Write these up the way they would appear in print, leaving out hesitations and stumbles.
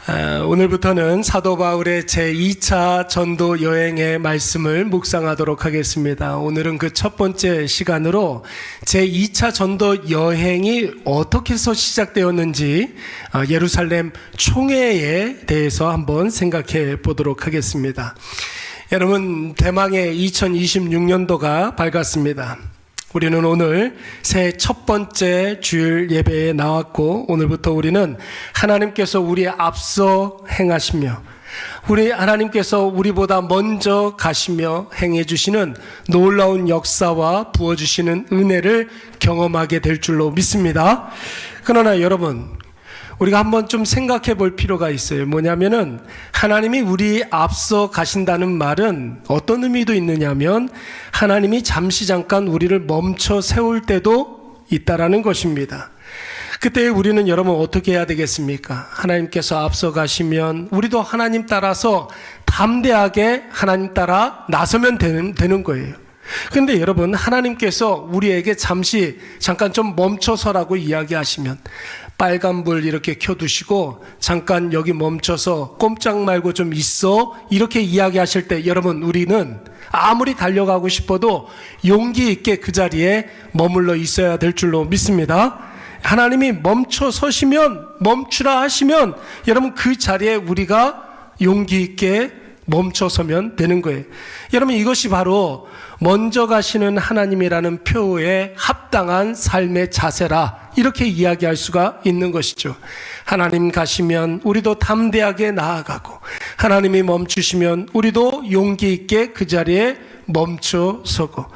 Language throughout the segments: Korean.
오늘부터는 사도 바울의 제2차 전도 여행의 말씀을 묵상하도록 하겠습니다. 오늘은 그 첫 번째 시간으로 제2차 전도 여행이 어떻게 해서 시작되었는지 예루살렘 총회에 대해서 한번 생각해 보도록 하겠습니다. 여러분, 대망의 2026년도가 밝았습니다. 우리는 오늘 새해 첫 번째 주일 예배에 나왔고, 오늘부터 우리는 하나님께서 우리에 앞서 행하시며 우리 하나님께서 우리보다 먼저 가시며 행해 주시는 놀라운 역사와 부어주시는 은혜를 경험하게 될 줄로 믿습니다. 그러나 여러분, 우리가 한번 좀 생각해 볼 필요가 있어요. 뭐냐면은 하나님이 우리 앞서 가신다는 말은 어떤 의미도 있느냐면 하나님이 잠시 잠깐 우리를 멈춰 세울 때도 있다라는 것입니다. 그때 우리는 여러분 어떻게 해야 되겠습니까? 하나님께서 앞서 가시면 우리도 하나님 따라서 담대하게 하나님 따라 나서면 되는 거예요. 그런데 여러분, 하나님께서 우리에게 잠깐 좀 멈춰서라고 이야기하시면 빨간불 이렇게 켜두시고 잠깐 여기 멈춰서 꼼짝 말고 좀 있어 이렇게 이야기하실 때 여러분, 우리는 아무리 달려가고 싶어도 용기 있게 그 자리에 머물러 있어야 될 줄로 믿습니다. 하나님이 멈춰 서시면, 멈추라 하시면 여러분 그 자리에 우리가 용기 있게 멈춰서면 되는 거예요. 여러분, 이것이 바로 먼저 가시는 하나님이라는 표에 합당한 삶의 자세라, 이렇게 이야기할 수가 있는 것이죠. 하나님 가시면 우리도 담대하게 나아가고, 하나님이 멈추시면 우리도 용기 있게 그 자리에 멈춰 서고,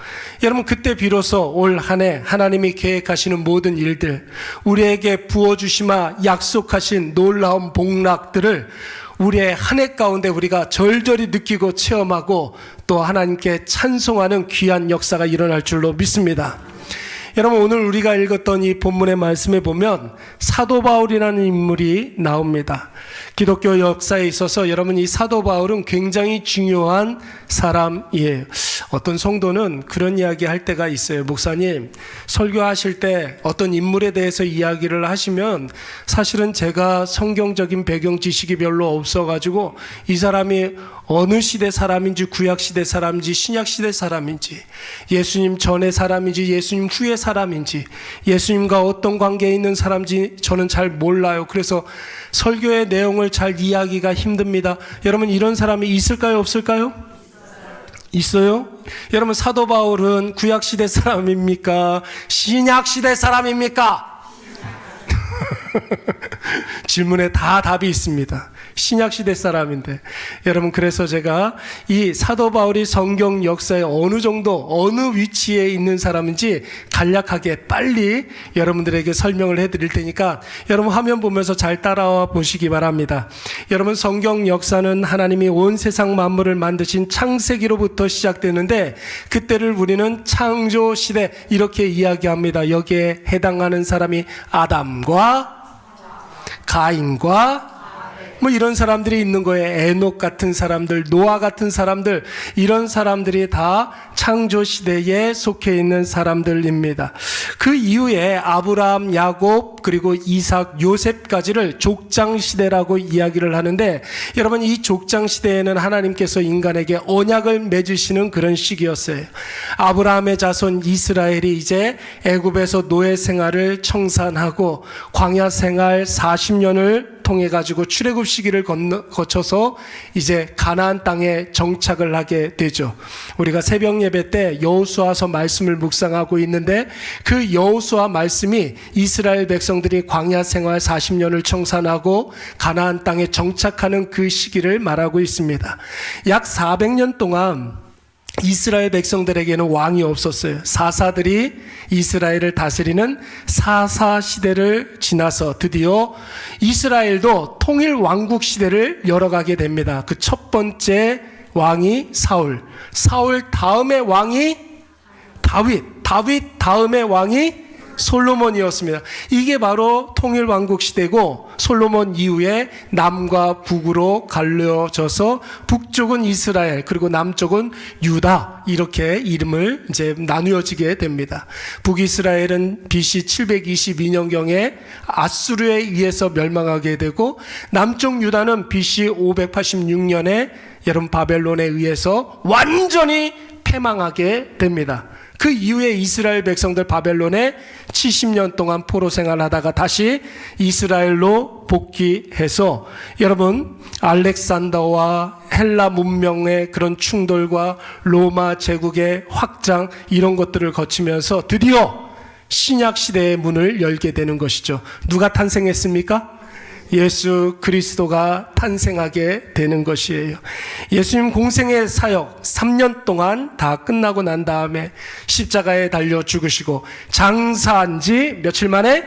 여러분 그때 비로소 올 한 해 하나님이 계획하시는 모든 일들, 우리에게 부어주시마 약속하신 놀라운 복락들을 우리의 한 해 가운데 우리가 절절히 느끼고 체험하고 또 하나님께 찬송하는 귀한 역사가 일어날 줄로 믿습니다. 여러분, 오늘 우리가 읽었던 이 본문의 말씀에 보면 사도 바울이라는 인물이 나옵니다. 기독교 역사에 있어서 여러분, 이 사도 바울은 굉장히 중요한 사람이에요. 어떤 성도는 그런 이야기 할 때가 있어요. 목사님, 설교하실 때 어떤 인물에 대해서 이야기를 하시면 사실은 제가 성경적인 배경 지식이 별로 없어가지고 이 사람이 어느 시대 사람인지, 구약 시대 사람인지, 신약 시대 사람인지, 예수님 전의 사람인지, 예수님 후의 사람인지, 예수님과 어떤 관계에 있는 사람인지 저는 잘 몰라요. 그래서 설교의 내용을 잘 이해하기가 힘듭니다. 여러분, 이런 사람이 있을까요, 없을까요? 있어요? 여러분, 사도 바울은 구약 시대 사람입니까? 신약 시대 사람입니까? 질문에 다 답이 있습니다. 신약시대 사람인데, 여러분, 그래서 제가 이 사도 바울이 성경 역사에 어느 정도 어느 위치에 있는 사람인지 간략하게 빨리 여러분들에게 설명을 해드릴 테니까 여러분 화면 보면서 잘 따라와 보시기 바랍니다. 여러분, 성경 역사는 하나님이 온 세상 만물을 만드신 창세기로부터 시작되는데 그때를 우리는 창조시대 이렇게 이야기합니다. 여기에 해당하는 사람이 아담과 가인과 뭐 이런 사람들이 있는 거예요. 에녹 같은 사람들, 노아 같은 사람들, 이런 사람들이 다 창조 시대에 속해 있는 사람들입니다. 그 이후에 아브라함, 야곱, 그리고 이삭, 요셉까지를 족장 시대라고 이야기를 하는데, 여러분, 이 족장 시대에는 하나님께서 인간에게 언약을 맺으시는 그런 시기였어요. 아브라함의 자손 이스라엘이 이제 애굽에서 노예 생활을 청산하고 광야 생활 40년을 통해 가지고 출애굽 시기를 거쳐서 이제 가나안 땅에 정착을 하게 되죠. 우리가 새벽 예배 때 여호수아서 말씀을 묵상하고 있는데 그 여호수아 말씀이 이스라엘 백성들이 광야 생활 40년을 청산하고 가나안 땅에 정착하는 그 시기를 말하고 있습니다. 약 400년 동안 이스라엘 백성들에게는 왕이 없었어요. 사사들이 이스라엘을 다스리는 사사 시대를 지나서 드디어 이스라엘도 통일 왕국 시대를 열어가게 됩니다. 그 첫 번째 왕이 사울 다음의 왕이 다윗 다음의 왕이 솔로몬이었습니다. 이게 바로 통일왕국 시대고 솔로몬 이후에 남과 북으로 갈려져서 북쪽은 이스라엘 그리고 남쪽은 유다 이렇게 이름을 이제 나누어지게 됩니다. 북이스라엘은 BC 722년경에 아수르에 의해서 멸망하게 되고 남쪽 유다는 BC 586년에 여러분 바벨론에 의해서 완전히 패망하게 됩니다. 그 이후에 이스라엘 백성들 바벨론에 70년 동안 포로 생활하다가 다시 이스라엘로 복귀해서 여러분 알렉산더와 헬라 문명의 그런 충돌과 로마 제국의 확장 이런 것들을 거치면서 드디어 신약 시대의 문을 열게 되는 것이죠. 누가 탄생했습니까? 예수 그리스도가 탄생하게 되는 것이에요. 예수님 공생의 사역 3년 동안 다 끝나고 난 다음에 십자가에 달려 죽으시고 장사한 지 며칠 만에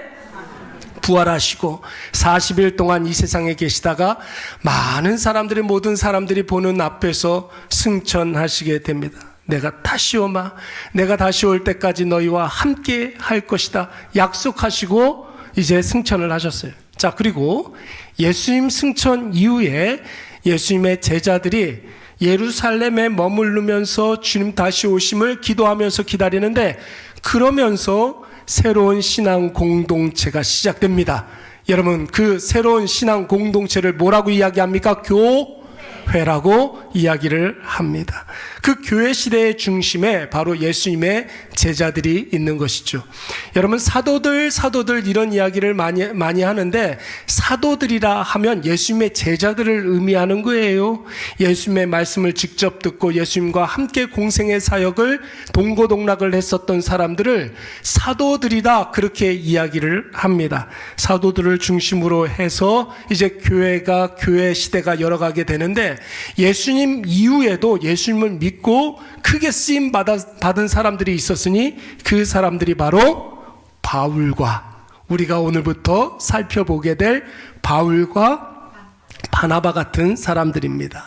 부활하시고 40일 동안 이 세상에 계시다가 많은 사람들이 모든 사람들이 보는 앞에서 승천하시게 됩니다. 내가 다시 오마 내가 다시 올 때까지 너희와 함께 할 것이다 약속하시고 이제 승천을 하셨어요. 자, 그리고 예수님 승천 이후에 예수님의 제자들이 예루살렘에 머무르면서 주님 다시 오심을 기도하면서 기다리는데 그러면서 새로운 신앙 공동체가 시작됩니다. 여러분 그 새로운 신앙 공동체를 뭐라고 이야기합니까? 교회라고 이야기를 합니다. 그 교회 시대의 중심에 바로 예수님의 제자들이 있는 것이죠. 여러분 사도들 이런 이야기를 많이 하는데 사도들이라 하면 예수님의 제자들을 의미하는 거예요. 예수님의 말씀을 직접 듣고 예수님과 함께 공생의 사역을 동고동락을 했었던 사람들을 사도들이다 그렇게 이야기를 합니다. 사도들을 중심으로 해서 이제 교회 시대가 열어가게 되는데 예수님 이후에도 예수님을 믿고 크게 쓰임 받은 사람들이 있었으니 그 사람들이 바로 바울과 우리가 오늘부터 살펴보게 될 바울과 바나바 같은 사람들입니다.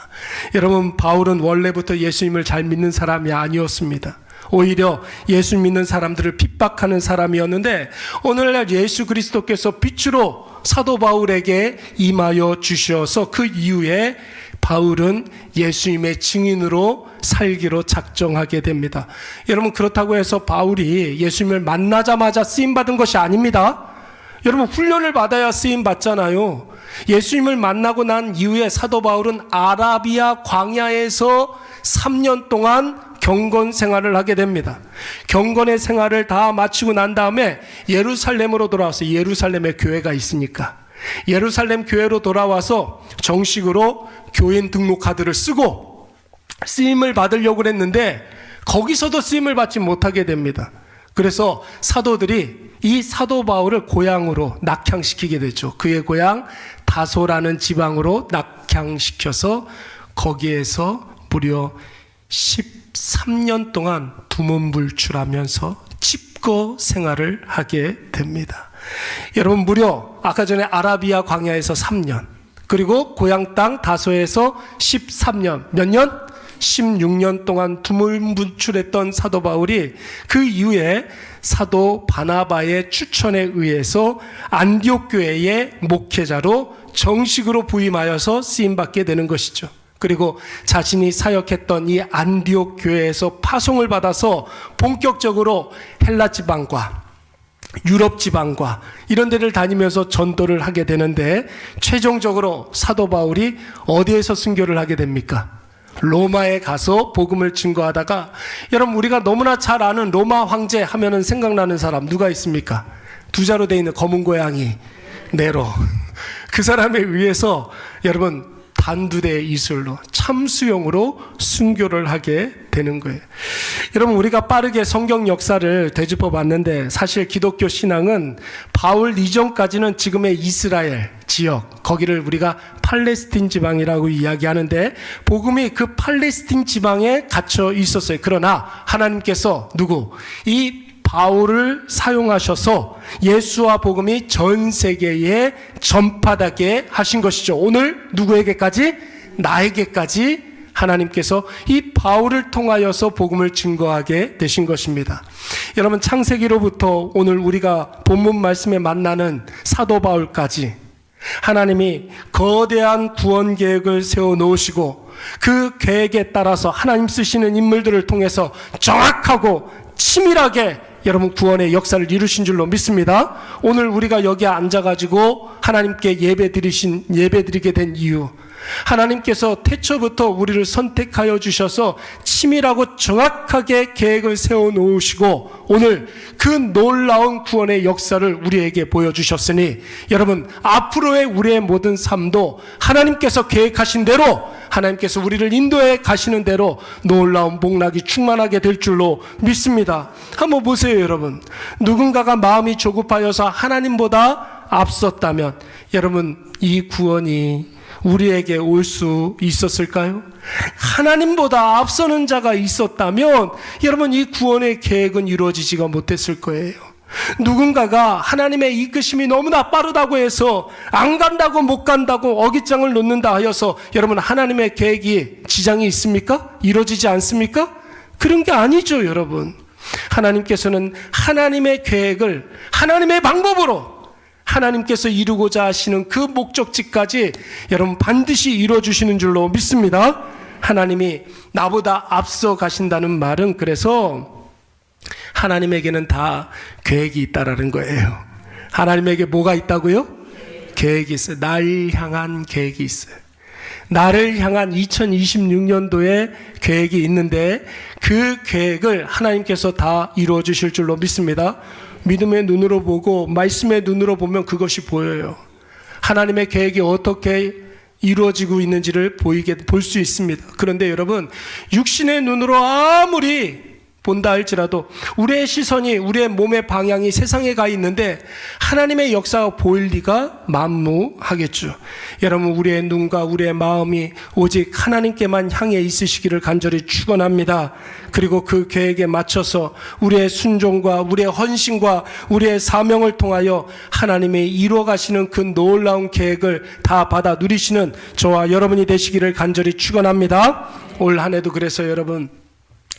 여러분 바울은 원래부터 예수님을 잘 믿는 사람이 아니었습니다. 오히려 예수 믿는 사람들을 핍박하는 사람이었는데 오늘날 예수 그리스도께서 빛으로 사도 바울에게 임하여 주셔서 그 이후에 바울은 예수님의 증인으로 살기로 작정하게 됩니다. 여러분 그렇다고 해서 바울이 예수님을 만나자마자 쓰임받은 것이 아닙니다. 여러분 훈련을 받아야 쓰임받잖아요. 예수님을 만나고 난 이후에 사도 바울은 아라비아 광야에서 3년 동안 경건 생활을 하게 됩니다. 경건의 생활을 다 마치고 난 다음에 예루살렘으로 돌아와서 예루살렘에 교회가 있으니까 예루살렘 교회로 돌아와서 정식으로 교인 등록 카드를 쓰고 쓰임을 받으려고 했는데 거기서도 쓰임을 받지 못하게 됩니다. 그래서 사도들이 이 사도 바울을 고향으로 낙향시키게 되죠. 그의 고향 다소라는 지방으로 낙향시켜서 거기에서 무려 13년 동안 두문불출하면서 집거 생활을 하게 됩니다. 여러분 무려 아까 전에 아라비아 광야에서 3년 그리고 고향 땅 다소에서 13년 몇 년? 16년 동안 두문불출했던 사도 바울이 그 이후에 사도 바나바의 추천에 의해서 안디옥 교회의 목회자로 정식으로 부임하여서 쓰임받게 되는 것이죠. 그리고 자신이 사역했던 이 안디옥 교회에서 파송을 받아서 본격적으로 헬라 지방과 유럽 지방과 이런 데를 다니면서 전도를 하게 되는데 최종적으로 사도 바울이 어디에서 순교를 하게 됩니까? 로마에 가서 복음을 증거하다가 여러분 우리가 너무나 잘 아는 로마 황제 하면은 생각나는 사람 누가 있습니까? 두 자로 되어 있는 검은 고양이 네로 그 사람에 의해서 여러분 단두대 이슬로 참수용으로 순교를 하게 되는 거예요. 여러분 우리가 빠르게 성경 역사를 되짚어 봤는데 사실 기독교 신앙은 바울 이전까지는 지금의 이스라엘 지역 거기를 우리가 팔레스틴 지방이라고 이야기하는데 복음이 그 팔레스틴 지방에 갇혀 있었어요. 그러나 하나님께서 이 바울을 사용하셔서 예수와 복음이 전 세계에 전파되게 하신 것이죠. 오늘 누구에게까지? 나에게까지 하나님께서 이 바울을 통하여서 복음을 증거하게 되신 것입니다. 여러분, 창세기로부터 오늘 우리가 본문 말씀에 만나는 사도 바울까지 하나님이 거대한 구원 계획을 세워 놓으시고 그 계획에 따라서 하나님 쓰시는 인물들을 통해서 정확하고 치밀하게 여러분 구원의 역사를 이루신 줄로 믿습니다. 오늘 우리가 여기에 앉아가지고 하나님께 예배드리게 된 이유, 하나님께서 태초부터 우리를 선택하여 주셔서 치밀하고 정확하게 계획을 세워 놓으시고 오늘 그 놀라운 구원의 역사를 우리에게 보여주셨으니 여러분, 앞으로의 우리의 모든 삶도 하나님께서 계획하신 대로, 하나님께서 우리를 인도해 가시는 대로 놀라운 복락이 충만하게 될 줄로 믿습니다. 한번 보세요, 여러분. 누군가가 마음이 조급하여서 하나님보다 앞섰다면 여러분, 이 구원이 우리에게 올 수 있었을까요? 하나님보다 앞서는 자가 있었다면 여러분, 이 구원의 계획은 이루어지지가 못했을 거예요. 누군가가 하나님의 이끄심이 너무나 빠르다고 해서 안 간다고 못 간다고 어깃장을 놓는다 하여서 여러분, 하나님의 계획이 지장이 있습니까? 이루어지지 않습니까? 그런 게 아니죠, 여러분. 하나님께서는 하나님의 계획을 하나님의 방법으로 하나님께서 이루고자 하시는 그 목적지까지 여러분 반드시 이루어주시는 줄로 믿습니다. 하나님이 나보다 앞서 가신다는 말은 그래서 하나님에게는 다 계획이 있다라는 거예요. 하나님에게 뭐가 있다고요? 계획이 있어요. 날 향한 계획이 있어요. 나를 향한 2026년도에 계획이 있는데 그 계획을 하나님께서 다 이루어 주실 줄로 믿습니다. 믿음의 눈으로 보고 말씀의 눈으로 보면 그것이 보여요. 하나님의 계획이 어떻게 이루어지고 있는지를 볼 수 있습니다. 그런데 여러분, 육신의 눈으로 아무리 본다 할지라도 우리의 시선이, 우리의 몸의 방향이 세상에 가 있는데 하나님의 역사가 보일 리가 만무하겠죠. 여러분, 우리의 눈과 우리의 마음이 오직 하나님께만 향해 있으시기를 간절히 축원합니다. 그리고 그 계획에 맞춰서 우리의 순종과 우리의 헌신과 우리의 사명을 통하여 하나님이 이루어 가시는 그 놀라운 계획을 다 받아 누리시는 저와 여러분이 되시기를 간절히 축원합니다. 올 한 해도 그래서 여러분,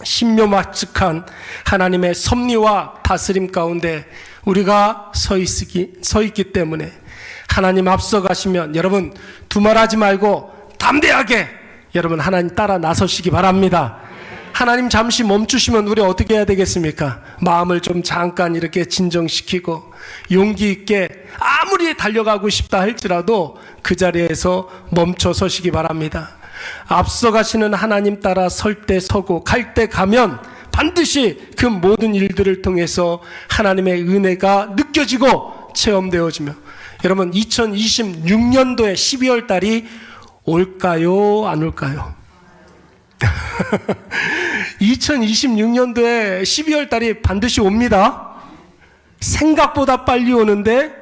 신묘막측한 하나님의 섭리와 다스림 가운데 우리가 서 있기 때문에 하나님 앞서 가시면 여러분, 두말하지 말고 담대하게 여러분 하나님 따라 나서시기 바랍니다. 하나님 잠시 멈추시면 우리 어떻게 해야 되겠습니까? 마음을 좀 잠깐 이렇게 진정시키고 용기 있게 아무리 달려가고 싶다 할지라도 그 자리에서 멈춰 서시기 바랍니다. 앞서가시는 하나님 따라 설 때 서고 갈 때 가면 반드시 그 모든 일들을 통해서 하나님의 은혜가 느껴지고 체험되어지며 여러분, 2026년도에 12월 달이 올까요? 안 올까요? 2026년도에 12월 달이 반드시 옵니다. 생각보다 빨리 오는데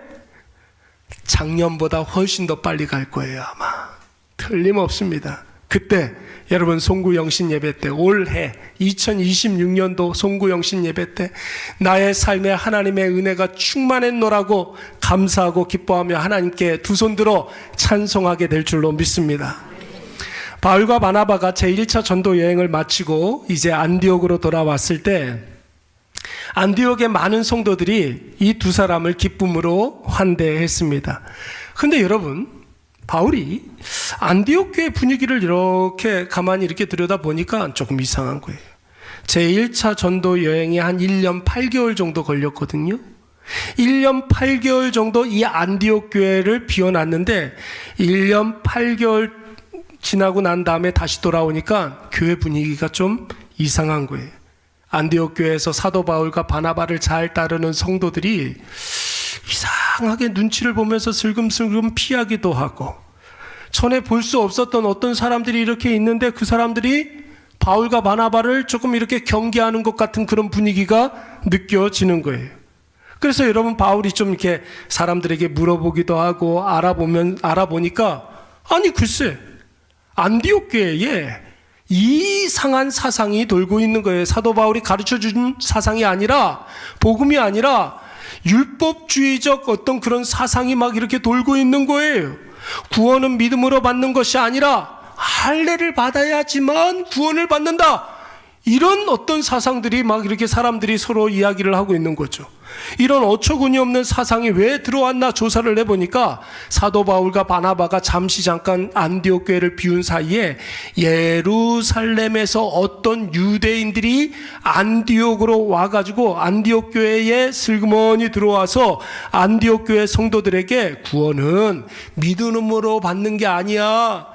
작년보다 훨씬 더 빨리 갈 거예요, 아마. 틀림없습니다. 그때 여러분, 송구영신 예배 때, 올해 2026년도 송구영신 예배 때 나의 삶에 하나님의 은혜가 충만했노라고 감사하고 기뻐하며 하나님께 두 손 들어 찬송하게 될 줄로 믿습니다. 바울과 바나바가 제1차 전도 여행을 마치고 이제 안디옥으로 돌아왔을 때 안디옥의 많은 성도들이 이 두 사람을 기쁨으로 환대했습니다. 근데 여러분, 바울이 안디옥 교회 분위기를 이렇게 가만히 이렇게 들여다보니까 조금 이상한 거예요. 제1차 전도 여행이 한 1년 8개월 정도 걸렸거든요. 1년 8개월 정도 이 안디옥 교회를 비워놨는데 1년 8개월 지나고 난 다음에 다시 돌아오니까 교회 분위기가 좀 이상한 거예요. 안디옥 교회에서 사도 바울과 바나바를 잘 따르는 성도들이 이상하게 눈치를 보면서 슬금슬금 피하기도 하고, 전에 볼 수 없었던 어떤 사람들이 이렇게 있는데 그 사람들이 바울과 바나바를 조금 이렇게 경계하는 것 같은 그런 분위기가 느껴지는 거예요. 그래서 여러분, 바울이 좀 이렇게 사람들에게 물어보기도 하고 알아보니까 아니 글쎄, 안디옥 교회에 이상한 사상이 돌고 있는 거예요. 사도 바울이 가르쳐준 사상이 아니라, 복음이 아니라 율법주의적 어떤 그런 사상이 막 이렇게 돌고 있는 거예요. 구원은 믿음으로 받는 것이 아니라 할례를 받아야지만 구원을 받는다. 이런 어떤 사상들이 막 이렇게 사람들이 서로 이야기를 하고 있는 거죠. 이런 어처구니 없는 사상이 왜 들어왔나 조사를 해보니까 사도 바울과 바나바가 잠시 잠깐 안디옥 교회를 비운 사이에 예루살렘에서 어떤 유대인들이 안디옥으로 와가지고 안디옥 교회에 슬그머니 들어와서 안디옥 교회 성도들에게 구원은 믿음으로 받는 게 아니야.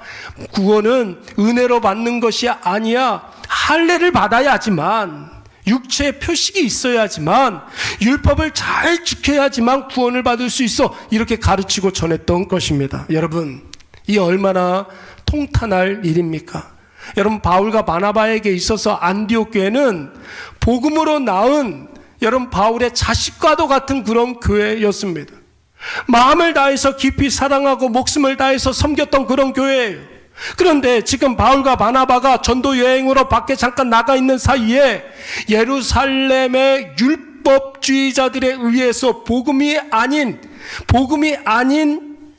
구원은 은혜로 받는 것이 아니야. 할례를 받아야지만, 육체의 표식이 있어야지만, 율법을 잘 지켜야지만 구원을 받을 수 있어. 이렇게 가르치고 전했던 것입니다. 여러분, 이 얼마나 통탄할 일입니까? 여러분, 바울과 바나바에게 있어서 안디옥 교회는 복음으로 낳은 여러분 바울의 자식과도 같은 그런 교회였습니다. 마음을 다해서 깊이 사랑하고 목숨을 다해서 섬겼던 그런 교회예요. 그런데 지금 바울과 바나바가 전도 여행으로 밖에 잠깐 나가 있는 사이에 예루살렘의 율법주의자들에 의해서 복음이 아닌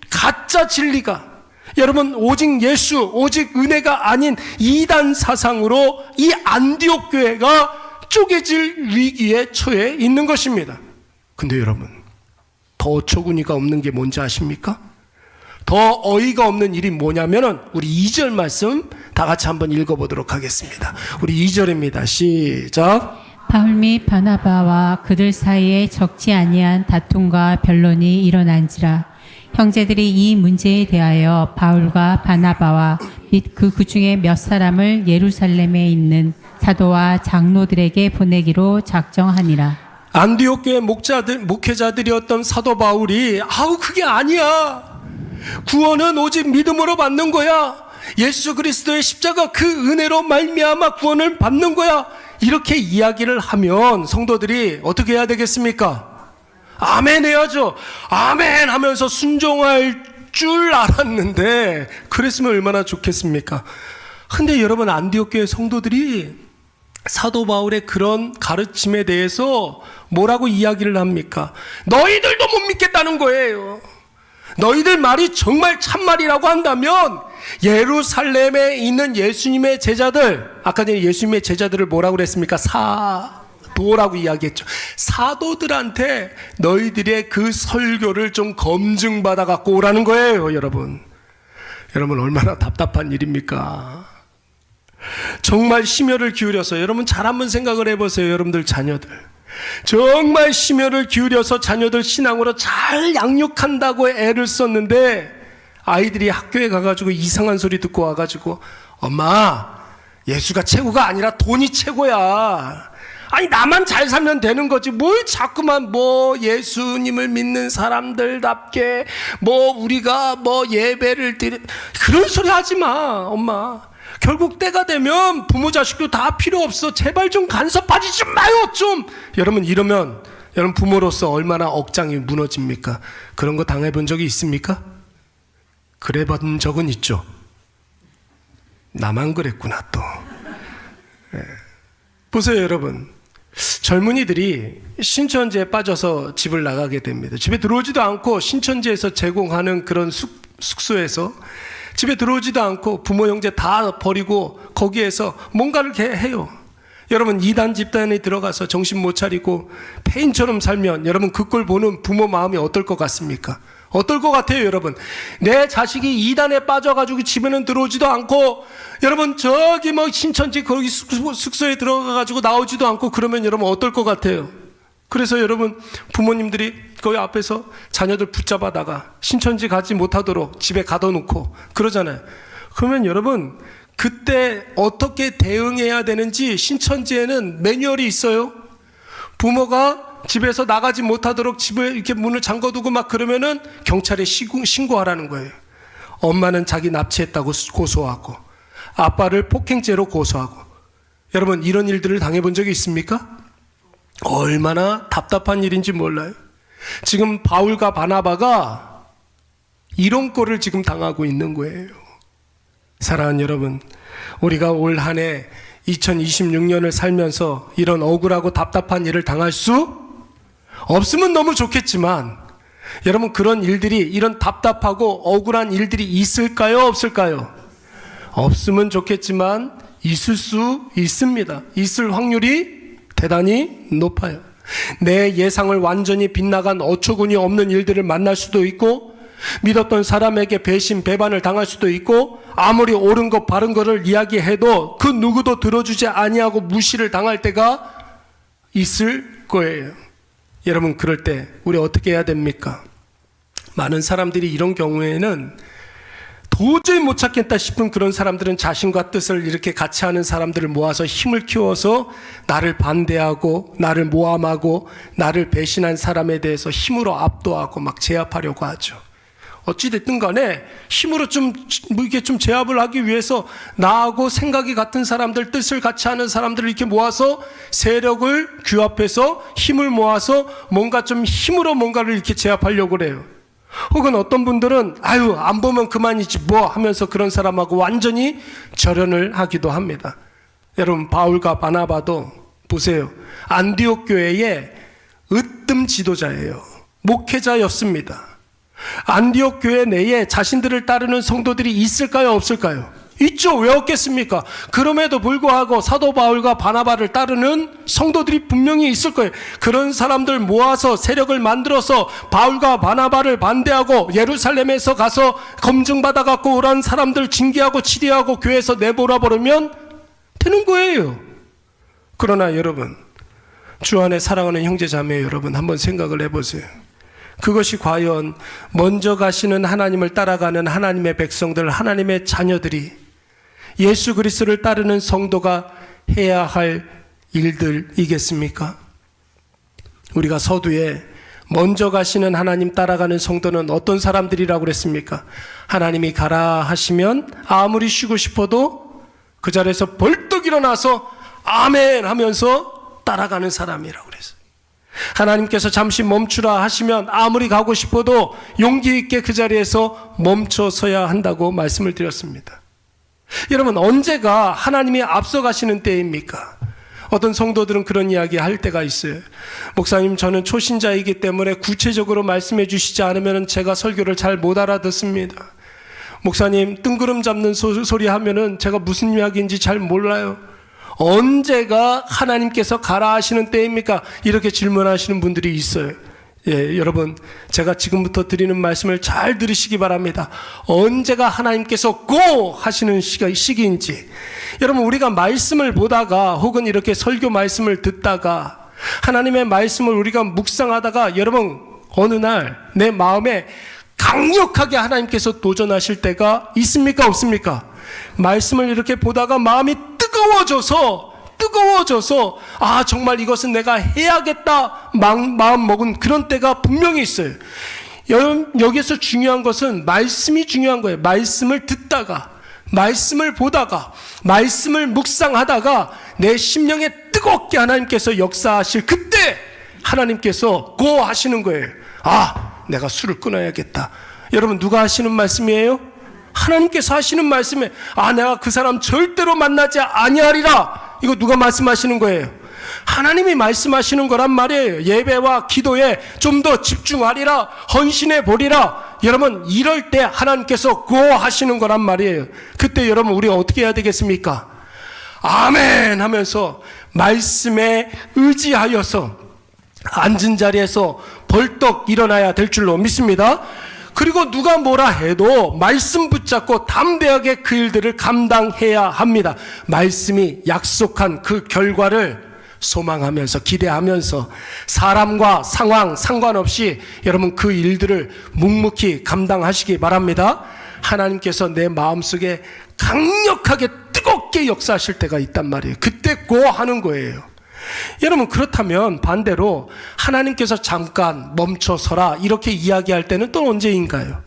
가짜 진리가, 여러분 오직 예수, 오직 은혜가 아닌 이단 사상으로 이 안디옥 교회가 쪼개질 위기에 처해 있는 것입니다. 근데 여러분, 더 어처구니가 없는 게 뭔지 아십니까? 더 어이가 없는 일이 뭐냐면은 우리 2절 말씀 다 같이 한번 읽어보도록 하겠습니다. 우리 2절입니다. 시작. 바울 및 바나바와 그들 사이에 적지 아니한 다툼과 변론이 일어난지라. 형제들이 이 문제에 대하여 바울과 바나바와 및 그 중에 몇 사람을 예루살렘에 있는 사도와 장로들에게 보내기로 작정하니라. 안디옥 교회 목회자들이었던 사도 바울이 그게 아니야. 구원은 오직 믿음으로 받는 거야. 예수 그리스도의 십자가 그 은혜로 말미암아 구원을 받는 거야. 이렇게 이야기를 하면 성도들이 어떻게 해야 되겠습니까? 아멘 해야죠. 아멘 하면서 순종할 줄 알았는데 그랬으면 얼마나 좋겠습니까? 근데 여러분, 안디옥 교회 성도들이 사도 바울의 그런 가르침에 대해서 뭐라고 이야기를 합니까? 너희들도 못 믿겠다는 거예요. 너희들 말이 정말 참말이라고 한다면 예루살렘에 있는 예수님의 제자들, 아까 전에 예수님의 제자들을 뭐라고 그랬습니까? 사도라고 이야기했죠. 사도들한테 너희들의 그 설교를 좀 검증받아 갖고 오라는 거예요. 여러분 얼마나 답답한 일입니까? 정말 심혈을 기울여서, 여러분 잘 한번 생각을 해보세요. 여러분들 자녀들 정말 심혈을 기울여서 자녀들 신앙으로 잘 양육한다고 애를 썼는데 아이들이 학교에 가가지고 이상한 소리 듣고 와가지고 엄마, 예수가 최고가 아니라 돈이 최고야. 아니 나만 잘 살면 되는 거지 뭘 자꾸만 예수님을 믿는 사람들답게 우리가 예배를 드리, 그런 소리 하지 마 엄마. 결국 때가 되면 부모 자식도 다 필요 없어. 제발 좀 간섭하지 좀 마요 좀. 여러분 이러면 여러분 부모로서 얼마나 억장이 무너집니까? 그런 거 당해본 적이 있습니까? 그래본 적은 있죠. 나만 그랬구나 또. 보세요 여러분, 젊은이들이 신천지에 빠져서 집을 나가게 됩니다. 집에 들어오지도 않고 신천지에서 제공하는 그런 숙소에서 집에 들어오지도 않고 부모 형제 다 버리고 거기에서 뭔가를 해요. 여러분 이단 집단에 들어가서 정신 못 차리고 폐인처럼 살면 여러분 그 꼴 보는 부모 마음이 어떨 것 같습니까? 어떨 것 같아요 여러분? 내 자식이 이단에 빠져가지고 집에는 들어오지도 않고 여러분 저기 신천지 거기 숙소에 들어가가지고 나오지도 않고 그러면 여러분 어떨 것 같아요? 그래서 여러분 부모님들이 거기 앞에서 자녀들 붙잡아다가 신천지 가지 못하도록 집에 가둬놓고 그러잖아요. 그러면 여러분 그때 어떻게 대응해야 되는지 신천지에는 매뉴얼이 있어요. 부모가 집에서 나가지 못하도록 집에 이렇게 문을 잠궈두고 막 그러면은 경찰에 신고하라는 거예요. 엄마는 자기 납치했다고 고소하고 아빠를 폭행죄로 고소하고. 여러분 이런 일들을 당해본 적이 있습니까? 얼마나 답답한 일인지 몰라요. 지금 바울과 바나바가 이런 꼴을 지금 당하고 있는 거예요. 사랑하는 여러분, 우리가 올 한 해 2026년을 살면서 이런 억울하고 답답한 일을 당할 수 없으면 너무 좋겠지만 여러분 그런 일들이, 이런 답답하고 억울한 일들이 있을까요? 없을까요? 없으면 좋겠지만 있을 수 있습니다. 있을 확률이 대단히 높아요. 내 예상을 완전히 빗나간 어처구니 없는 일들을 만날 수도 있고, 믿었던 사람에게 배신 배반을 당할 수도 있고, 아무리 옳은 것 바른 것을 이야기해도 그 누구도 들어주지 아니하고 무시를 당할 때가 있을 거예요. 여러분, 그럴 때 우리 어떻게 해야 됩니까? 많은 사람들이 이런 경우에는 도저히 못 찾겠다 싶은 그런 사람들은 자신과 뜻을 이렇게 같이 하는 사람들을 모아서 힘을 키워서 나를 반대하고 나를 모함하고 나를 배신한 사람에 대해서 힘으로 압도하고 막 제압하려고 하죠. 어찌됐든 간에 힘으로 이렇게 좀 제압을 하기 위해서 나하고 생각이 같은 사람들, 뜻을 같이 하는 사람들을 이렇게 모아서 세력을 규합해서 힘을 모아서 뭔가 좀 힘으로 뭔가를 이렇게 제압하려고 그래요. 혹은 어떤 분들은 안 보면 그만이지 뭐 하면서 그런 사람하고 완전히 절연을 하기도 합니다. 여러분, 바울과 바나바도 보세요. 안디옥 교회의 으뜸 지도자예요. 목회자였습니다. 안디옥 교회 내에 자신들을 따르는 성도들이 있을까요, 없을까요? 있죠. 왜 없겠습니까? 그럼에도 불구하고 사도 바울과 바나바를 따르는 성도들이 분명히 있을 거예요. 그런 사람들 모아서 세력을 만들어서 바울과 바나바를 반대하고 예루살렘에서 가서 검증받아 갖고 오란 사람들 징계하고 치리하고 교회에서 내보라 버리면 되는 거예요. 그러나 여러분, 주 안에 사랑하는 형제 자매 여러분, 한번 생각을 해보세요. 그것이 과연 먼저 가시는 하나님을 따라가는 하나님의 백성들, 하나님의 자녀들이 예수 그리스도를 따르는 성도가 해야 할 일들이겠습니까? 우리가 서두에 먼저 가시는 하나님 따라가는 성도는 어떤 사람들이라고 그랬습니까? 하나님이 가라 하시면 아무리 쉬고 싶어도 그 자리에서 벌떡 일어나서 아멘 하면서 따라가는 사람이라고 그랬어요. 하나님께서 잠시 멈추라 하시면 아무리 가고 싶어도 용기 있게 그 자리에서 멈춰서야 한다고 말씀을 드렸습니다. 여러분, 언제가 하나님이 앞서가시는 때입니까? 어떤 성도들은 그런 이야기 할 때가 있어요. 목사님, 저는 초신자이기 때문에 구체적으로 말씀해 주시지 않으면 제가 설교를 잘 못 알아듣습니다. 목사님, 뜬구름 잡는 소리 하면은 제가 무슨 이야기인지 잘 몰라요. 언제가 하나님께서 가라 하시는 때입니까? 이렇게 질문하시는 분들이 있어요. 여러분, 제가 지금부터 드리는 말씀을 잘 들으시기 바랍니다. 언제가 하나님께서 고 하시는 시기인지. 여러분, 우리가 말씀을 보다가 혹은 이렇게 설교 말씀을 듣다가 하나님의 말씀을 우리가 묵상하다가 여러분, 어느 날 내 마음에 강력하게 하나님께서 도전하실 때가 있습니까, 없습니까? 말씀을 이렇게 보다가 마음이 뜨거워져서 정말 이것은 내가 해야겠다 마음 먹은 그런 때가 분명히 있어요. 여기서 중요한 것은 말씀이 중요한 거예요. 말씀을 듣다가, 말씀을 보다가, 말씀을 묵상하다가 내 심령에 뜨겁게 하나님께서 역사하실 그때 하나님께서 고 하시는 거예요. 내가 술을 끊어야겠다. 여러분, 누가 하시는 말씀이에요? 하나님께서 하시는 말씀에 내가 그 사람 절대로 만나지 아니하리라. 이거 누가 말씀하시는 거예요? 하나님이 말씀하시는 거란 말이에요. 예배와 기도에 좀 더 집중하리라, 헌신해 보리라. 여러분, 이럴 때 하나님께서 고 하시는 거란 말이에요. 그때 여러분, 우리 어떻게 해야 되겠습니까? 아멘 하면서 말씀에 의지하여서 앉은 자리에서 벌떡 일어나야 될 줄로 믿습니다. 그리고 누가 뭐라 해도 말씀 붙잡고 담대하게 그 일들을 감당해야 합니다. 말씀이 약속한 그 결과를 소망하면서, 기대하면서 사람과 상황 상관없이 여러분 그 일들을 묵묵히 감당하시기 바랍니다. 하나님께서 내 마음속에 강력하게 뜨겁게 역사하실 때가 있단 말이에요. 그때 고 하는 거예요. 여러분, 그렇다면 반대로 하나님께서 잠깐 멈춰서라 이렇게 이야기할 때는 또 언제인가요?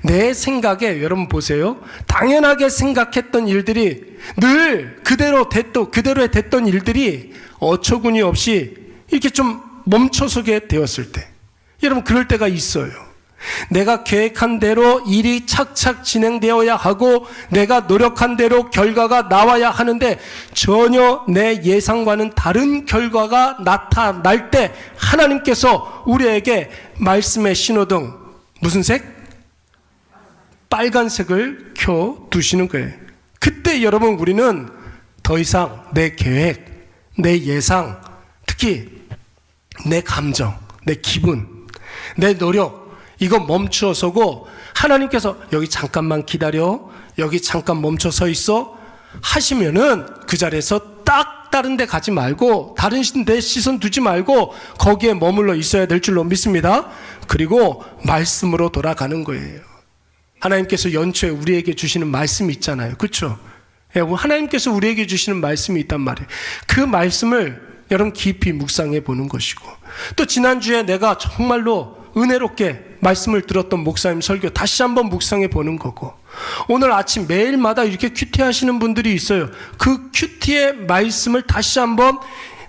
내 생각에 여러분 보세요. 당연하게 생각했던 일들이 늘 그대로에 됐던 일들이 어처구니 없이 이렇게 좀 멈춰서게 되었을 때, 여러분 그럴 때가 있어요. 내가 계획한 대로 일이 착착 진행되어야 하고 내가 노력한 대로 결과가 나와야 하는데 전혀 내 예상과는 다른 결과가 나타날 때 하나님께서 우리에게 말씀의 신호등, 무슨 색? 빨간색을 켜두시는 거예요. 그때 여러분 우리는 더 이상 내 계획, 내 예상, 특히 내 감정, 내 기분, 내 노력 이거 멈추어서고 하나님께서 여기 잠깐만 기다려, 여기 잠깐 멈춰 서 있어 하시면은 그 자리에서 딱 다른 데 가지 말고 다른 데 시선 두지 말고 거기에 머물러 있어야 될 줄로 믿습니다. 그리고 말씀으로 돌아가는 거예요. 하나님께서 연초에 우리에게 주시는 말씀이 있잖아요. 그렇죠? 하나님께서 우리에게 주시는 말씀이 있단 말이에요. 그 말씀을 여러분 깊이 묵상해 보는 것이고, 또 지난주에 내가 정말로 은혜롭게 말씀을 들었던 목사님 설교 다시 한번 묵상해 보는 거고, 오늘 아침 매일마다 이렇게 큐티 하시는 분들이 있어요. 그 큐티의 말씀을 다시 한번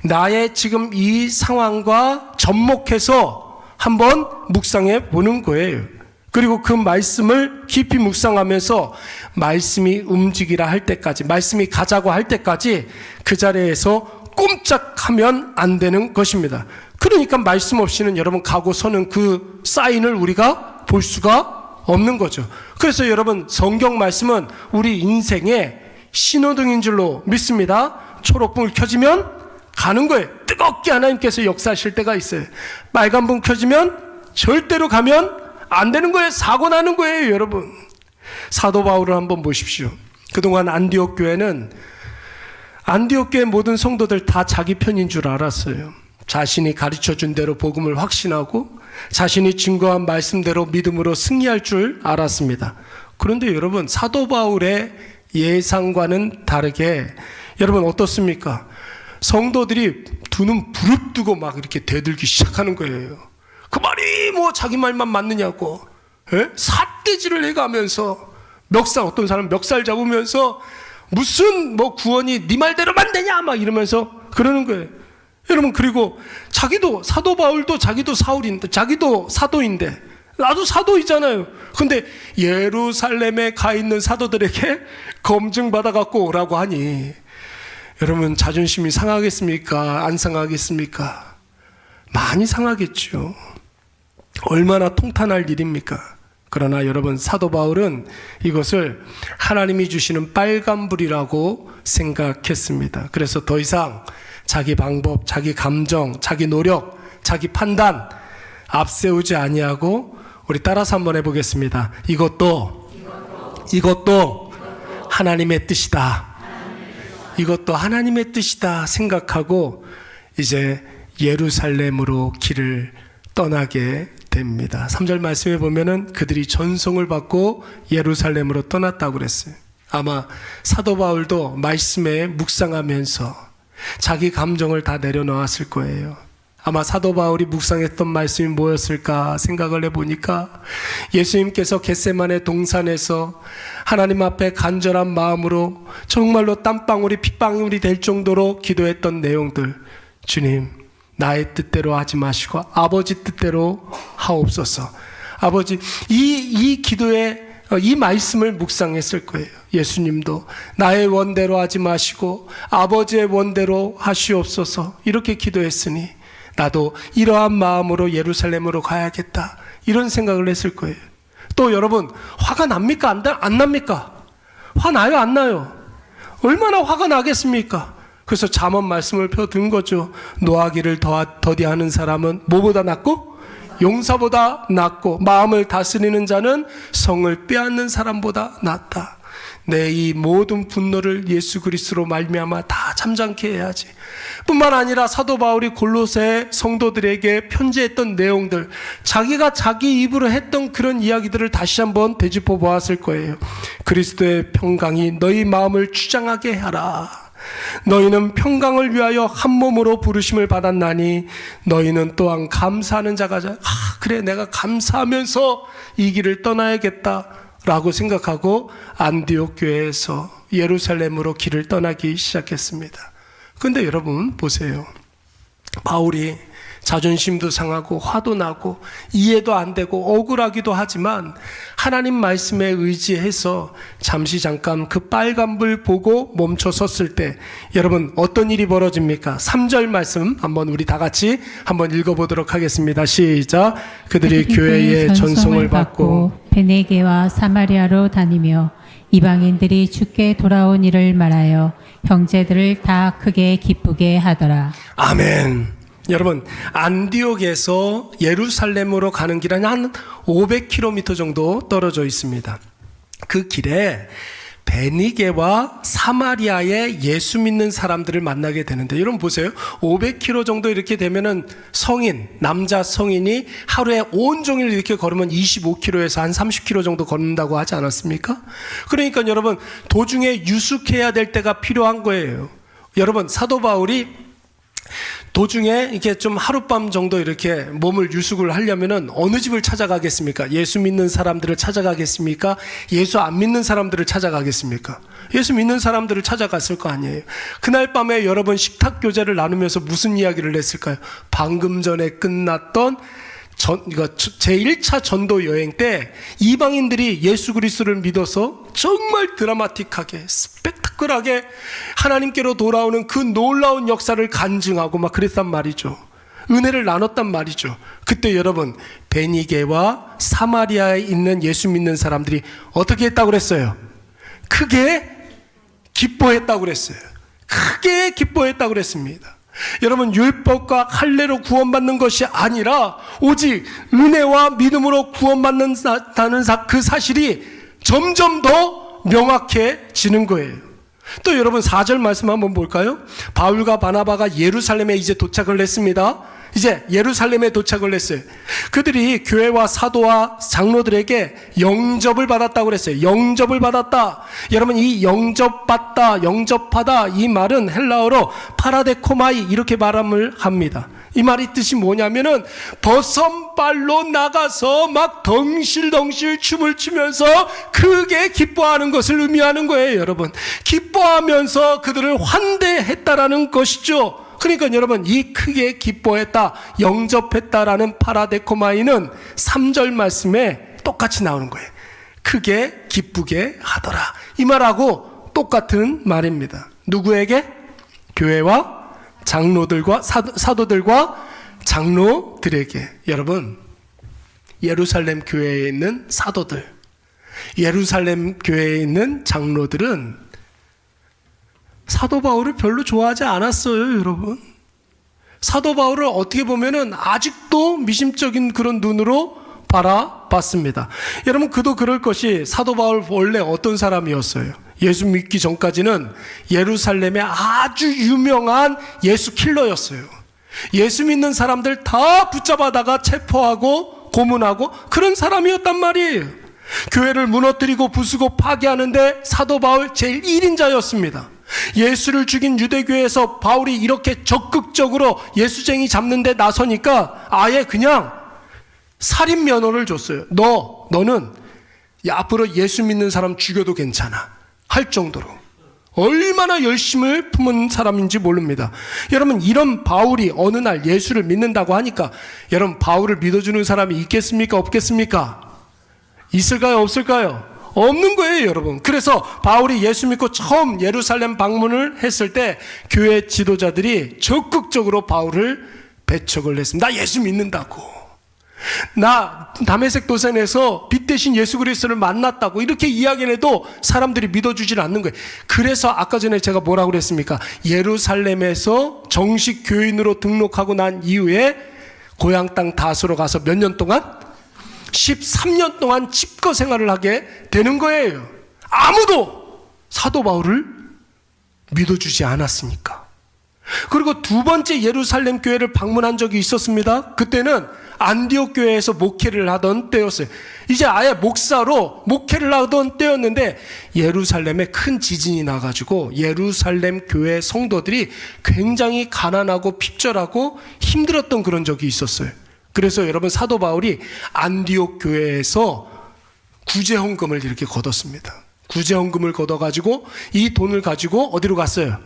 나의 지금 이 상황과 접목해서 한번 묵상해 보는 거예요. 그리고 그 말씀을 깊이 묵상하면서 말씀이 움직이라 할 때까지, 말씀이 가자고 할 때까지 그 자리에서 꼼짝하면 안 되는 것입니다. 그러니까 말씀 없이는 여러분 가고 서는 그 사인을 우리가 볼 수가 없는 거죠. 그래서 여러분 성경 말씀은 우리 인생의 신호등인 줄로 믿습니다. 초록불 켜지면 가는 거예요. 뜨겁게 하나님께서 역사하실 때가 있어요. 빨간불 켜지면 절대로 가면 안 되는 거예요. 사고 나는 거예요, 여러분. 사도 바울을 한번 보십시오. 그동안 안디옥 교회는 안디옥 교회 모든 성도들 다 자기 편인 줄 알았어요. 자신이 가르쳐준 대로 복음을 확신하고 자신이 증거한 말씀대로 믿음으로 승리할 줄 알았습니다. 그런데 여러분 사도 바울의 예상과는 다르게 여러분 어떻습니까? 성도들이 두 눈 부릅뜨고 막 이렇게 대들기 시작하는 거예요. 그 말이 뭐 자기 말만 맞느냐고, 삿대질을 해가면서 멱살, 어떤 사람 멱살 잡으면서 무슨 뭐 구원이 네 말대로만 되냐 막 이러면서 그러는 거예요. 여러분, 그리고 자기도 사도 바울도 자기도 사울인데, 자기도 사도인데 나도 사도이잖아요. 근데 예루살렘에 가 있는 사도들에게 검증받아 갖고 오라고 하니 여러분 자존심이 상하겠습니까? 안 상하겠습니까? 많이 상하겠죠. 얼마나 통탄할 일입니까? 그러나 여러분 사도 바울은 이것을 하나님이 주시는 빨간불이라고 생각했습니다. 그래서 더 이상 자기 방법, 자기 감정, 자기 노력, 자기 판단 앞세우지 아니하고, 우리 따라서 한번 해보겠습니다. 이것도 하나님의 뜻이다. 이것도 하나님의 뜻이다 생각하고 이제 예루살렘으로 길을 떠나게 됩니다. 3절 말씀에 보면은 그들이 전송을 받고 예루살렘으로 떠났다고 그랬어요. 아마 사도 바울도 말씀에 묵상하면서 자기 감정을 다 내려놓았을 거예요. 아마 사도 바울이 묵상했던 말씀이 뭐였을까 생각을 해보니까 예수님께서 겟세마네 동산에서 하나님 앞에 간절한 마음으로 정말로 땀방울이 핏방울이 될 정도로 기도했던 내용들, 주님 나의 뜻대로 하지 마시고 아버지 뜻대로 하옵소서. 아버지, 이 기도에 이 말씀을 묵상했을 거예요. 예수님도 나의 원대로 하지 마시고 아버지의 원대로 하시옵소서 이렇게 기도했으니 나도 이러한 마음으로 예루살렘으로 가야겠다 이런 생각을 했을 거예요. 또 여러분 화가 납니까? 안 납니까? 화 나요? 안 나요? 얼마나 화가 나겠습니까? 그래서 잠언 말씀을 펴든 거죠. 노하기를 더디하는 사람은 뭐보다 낫고? 용사보다 낫고 마음을 다스리는 자는 성을 빼앗는 사람보다 낫다. 내 이 모든 분노를 예수 그리스도로 말미암아 다 잠잠케 해야지. 뿐만 아니라 사도 바울이 골로새 성도들에게 편지했던 내용들, 자기가 자기 입으로 했던 그런 이야기들을 다시 한번 되짚어 보았을 거예요. 그리스도의 평강이 너희 마음을 주장하게 하라. 너희는 평강을 위하여 한 몸으로 부르심을 받았나니 너희는 또한 감사하는 자가 그래 내가 감사하면서 이 길을 떠나야겠다 라고 생각하고 안디옥 교회에서 예루살렘으로 길을 떠나기 시작했습니다. 근데 여러분 보세요. 바울이 자존심도 상하고 화도 나고 이해도 안 되고 억울하기도 하지만 하나님 말씀에 의지해서 잠깐 그 빨간불 보고 멈춰 섰을 때 여러분 어떤 일이 벌어집니까? 3절 말씀 한번 우리 다 같이 한번 읽어보도록 하겠습니다. 시작. 그들이 교회에 전송을 받고 베네게와 사마리아로 다니며 이방인들이 주께 돌아온 일을 말하여 형제들을 다 크게 기쁘게 하더라. 아멘. 여러분, 안디옥에서 예루살렘으로 가는 길은 한 500km 정도 떨어져 있습니다. 그 길에 베니게와 사마리아의 예수 믿는 사람들을 만나게 되는데, 여러분 보세요. 500km 정도 이렇게 되면은 남자 성인이 하루에 온종일 이렇게 걸으면 25km에서 한 30km 정도 걷는다고 하지 않았습니까? 그러니까 여러분, 도중에 유숙해야 될 때가 필요한 거예요. 여러분, 사도 바울이 도중에 이렇게 좀 하룻밤 정도 이렇게 몸을 유숙을 하려면은 어느 집을 찾아가겠습니까? 예수 믿는 사람들을 찾아가겠습니까? 예수 안 믿는 사람들을 찾아가겠습니까? 예수 믿는 사람들을 찾아갔을 거 아니에요. 그날 밤에 여러분 식탁 교제를 나누면서 무슨 이야기를 했을까요? 방금 전에 끝났던 제1차 전도 여행 때 이방인들이 예수 그리스도를 믿어서 정말 드라마틱하게 스펙타클하게 하나님께로 돌아오는 그 놀라운 역사를 간증하고 막 그랬단 말이죠. 은혜를 나눴단 말이죠. 그때 여러분, 베니게와 사마리아에 있는 예수 믿는 사람들이 어떻게 했다고 그랬어요? 크게 기뻐했다고 그랬어요. 크게 기뻐했다고 그랬습니다. 여러분, 율법과 할례로 구원받는 것이 아니라 오직 은혜와 믿음으로 구원받는다는 그 사실이 점점 더 명확해지는 거예요. 또 여러분 4절 말씀 한번 볼까요? 바울과 바나바가 예루살렘에 이제 도착을 했습니다. 이제 예루살렘에 도착을 했어요. 그들이 교회와 사도와 장로들에게 영접을 받았다고 그랬어요. 영접을 받았다. 여러분, 이 영접받다, 영접하다, 이 말은 헬라어로 파라데코마이 이렇게 발음을 합니다. 이 말이 뜻이 뭐냐면은 버선발로 나가서 막 덩실덩실 춤을 추면서 크게 기뻐하는 것을 의미하는 거예요. 여러분, 기뻐하면서 그들을 환대했다라는 것이죠. 그러니까 여러분, 이 크게 기뻐했다, 영접했다라는 파라데코마이는 3절 말씀에 똑같이 나오는 거예요. 크게 기쁘게 하더라, 이 말하고 똑같은 말입니다. 누구에게? 교회와 장로들과 사도들과 장로들에게. 여러분, 예루살렘 교회에 있는 사도들, 예루살렘 교회에 있는 장로들은 사도 바울을 별로 좋아하지 않았어요. 여러분, 사도 바울을 어떻게 보면은 아직도 미심적인 그런 눈으로 바라봤습니다. 여러분, 그도 그럴 것이, 사도 바울 원래 어떤 사람이었어요? 예수 믿기 전까지는 예루살렘의 아주 유명한 예수 킬러였어요. 예수 믿는 사람들 다 붙잡아다가 체포하고 고문하고 그런 사람이었단 말이에요. 교회를 무너뜨리고 부수고 파괴하는데 사도 바울 제일 1인자였습니다. 예수를 죽인 유대교회에서 바울이 이렇게 적극적으로 예수쟁이 잡는데 나서니까 아예 그냥 살인 면허를 줬어요. 너는 앞으로 예수 믿는 사람 죽여도 괜찮아 할 정도로 얼마나 열심을 품은 사람인지 모릅니다. 여러분, 이런 바울이 어느 날 예수를 믿는다고 하니까 여러분, 바울을 믿어주는 사람이 있겠습니까? 없겠습니까? 있을까요? 없을까요? 없는 거예요, 여러분. 그래서 바울이 예수 믿고 처음 예루살렘 방문을 했을 때 교회 지도자들이 적극적으로 바울을 배척을 했습니다. 나 예수 믿는다고, 나 다메섹 도산에서 빛 대신 예수 그리스도를 만났다고 이렇게 이야기를 해도 사람들이 믿어주질 않는 거예요. 그래서 아까 전에 제가 뭐라고 그랬습니까? 예루살렘에서 정식 교인으로 등록하고 난 이후에 고향 땅 다소로 가서 몇 년 동안? 13년 동안 집거 생활을 하게 되는 거예요. 아무도 사도 바울을 믿어주지 않았으니까. 그리고 두 번째 예루살렘 교회를 방문한 적이 있었습니다. 그때는 안디옥 교회에서 목회를 하던 때였어요. 이제 아예 목사로 목회를 하던 때였는데 예루살렘에 큰 지진이 나가지고 예루살렘 교회 성도들이 굉장히 가난하고 핍절하고 힘들었던 그런 적이 있었어요. 그래서 여러분, 사도 바울이 안디옥 교회에서 구제헌금을 이렇게 걷었습니다. 구제헌금을 걷어가지고 이 돈을 가지고 어디로 갔어요?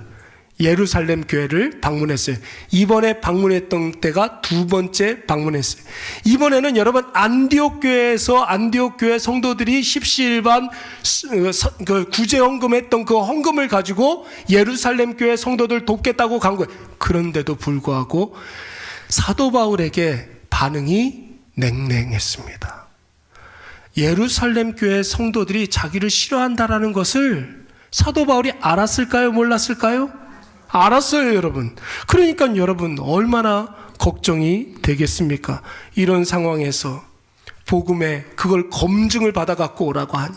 예루살렘 교회를 방문했어요. 이번에 방문했던 때가 두 번째 방문했어요. 이번에는 여러분, 안디옥 교회에서 안디옥 교회 성도들이 십시일반 구제헌금 했던 그 헌금을 가지고 예루살렘 교회 성도들 돕겠다고 간 거예요. 그런데도 불구하고 사도 바울에게 반응이 냉랭했습니다. 예루살렘 교회 성도들이 자기를 싫어한다라는 것을 사도 바울이 알았을까요? 몰랐을까요? 알았어요, 여러분. 그러니까 여러분 얼마나 걱정이 되겠습니까? 이런 상황에서 복음에 그걸 검증을 받아 갖고 오라고 하니,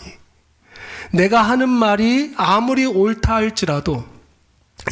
내가 하는 말이 아무리 옳다 할지라도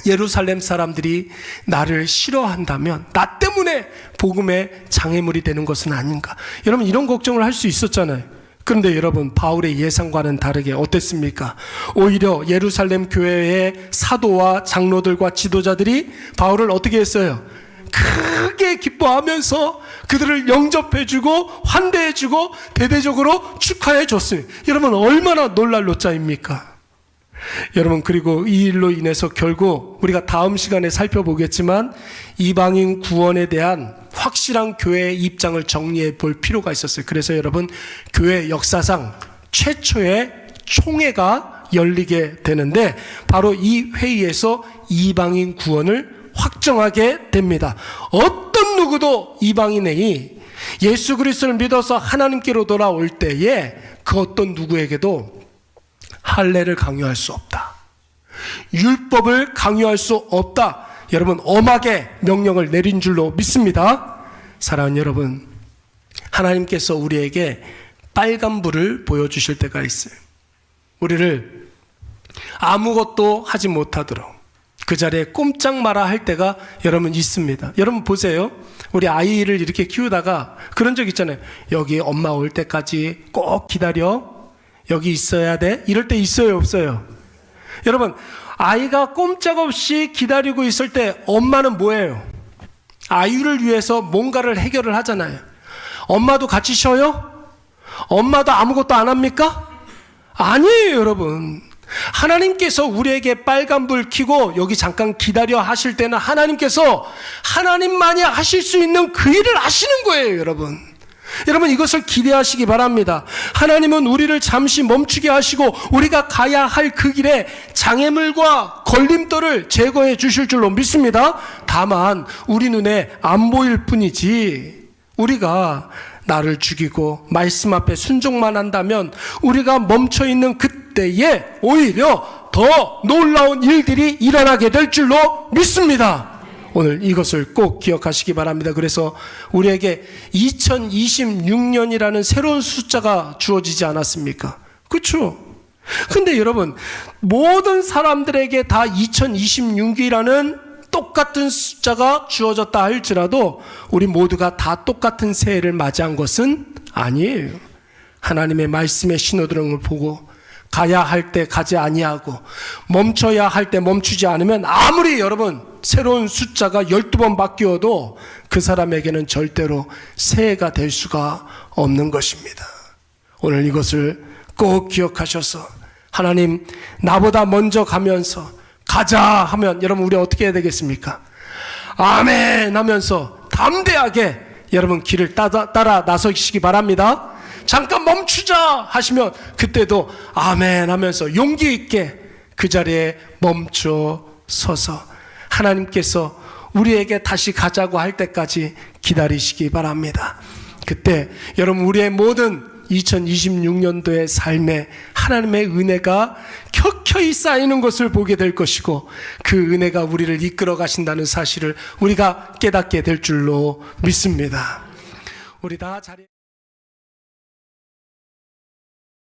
예루살렘 사람들이 나를 싫어한다면 나 때문에 복음의 장애물이 되는 것은 아닌가. 여러분 이런 걱정을 할 수 있었잖아요. 그런데 여러분 바울의 예상과는 다르게 어땠습니까? 오히려 예루살렘 교회의 사도와 장로들과 지도자들이 바울을 어떻게 했어요? 크게 기뻐하면서 그들을 영접해주고 환대해주고 대대적으로 축하해줬어요. 여러분 얼마나 놀랄 노자입니까? 여러분 그리고 이 일로 인해서 결국 우리가 다음 시간에 살펴보겠지만 이방인 구원에 대한 확실한 교회의 입장을 정리해 볼 필요가 있었어요. 그래서 여러분 교회 역사상 최초의 총회가 열리게 되는데 바로 이 회의에서 이방인 구원을 확정하게 됩니다. 어떤 누구도 이방인이 예수 그리스도를 믿어서 하나님께로 돌아올 때에 그 어떤 누구에게도 할례를 강요할 수 없다. 율법을 강요할 수 없다. 여러분 엄하게 명령을 내린 줄로 믿습니다. 사랑하는 여러분, 하나님께서 우리에게 빨간불을 보여주실 때가 있어요. 우리를 아무것도 하지 못하도록 그 자리에 꼼짝 마라 할 때가 여러분 있습니다. 여러분 보세요. 우리 아이를 이렇게 키우다가 그런 적 있잖아요. 여기 엄마 올 때까지 꼭 기다려. 여기 있어야 돼. 이럴 때 있어요, 없어요? 여러분 아이가 꼼짝없이 기다리고 있을 때 엄마는 뭐예요? 아이를 위해서 뭔가를 해결을 하잖아요. 엄마도 같이 쉬어요? 엄마도 아무것도 안 합니까? 아니에요, 여러분. 하나님께서 우리에게 빨간불 켜고 여기 잠깐 기다려 하실 때는 하나님께서 하나님만이 하실 수 있는 그 일을 하시는 거예요, 여러분. 여러분 이것을 기대하시기 바랍니다. 하나님은 우리를 잠시 멈추게 하시고 우리가 가야 할 그 길에 장애물과 걸림돌을 제거해 주실 줄로 믿습니다. 다만 우리 눈에 안 보일 뿐이지, 우리가 나를 죽이고 말씀 앞에 순종만 한다면 우리가 멈춰있는 그때에 오히려 더 놀라운 일들이 일어나게 될 줄로 믿습니다. 오늘 이것을 꼭 기억하시기 바랍니다. 그래서 우리에게 2026년이라는 새로운 숫자가 주어지지 않았습니까? 그렇죠? 근데 여러분 모든 사람들에게 다 2026이라는 똑같은 숫자가 주어졌다 할지라도 우리 모두가 다 똑같은 새해를 맞이한 것은 아니에요. 하나님의 말씀의 신호등을 보고 가야 할 때 가지 아니하고 멈춰야 할 때 멈추지 않으면 아무리 여러분 새로운 숫자가 12번 바뀌어도 그 사람에게는 절대로 새해가 될 수가 없는 것입니다. 오늘 이것을 꼭 기억하셔서 하나님 나보다 먼저 가면서 가자 하면 여러분 우리 어떻게 해야 되겠습니까? 아멘 하면서 담대하게 여러분 길을 따라 나서시기 바랍니다. 잠깐 멈추자 하시면 그때도 아멘 하면서 용기 있게 그 자리에 멈춰 서서 하나님께서 우리에게 다시 가자고 할 때까지 기다리시기 바랍니다. 그때 여러분 우리의 모든 2026년도의 삶에 하나님의 은혜가 켜켜이 쌓이는 것을 보게 될 것이고 그 은혜가 우리를 이끌어 가신다는 사실을 우리가 깨닫게 될 줄로 믿습니다. 우리 다 자리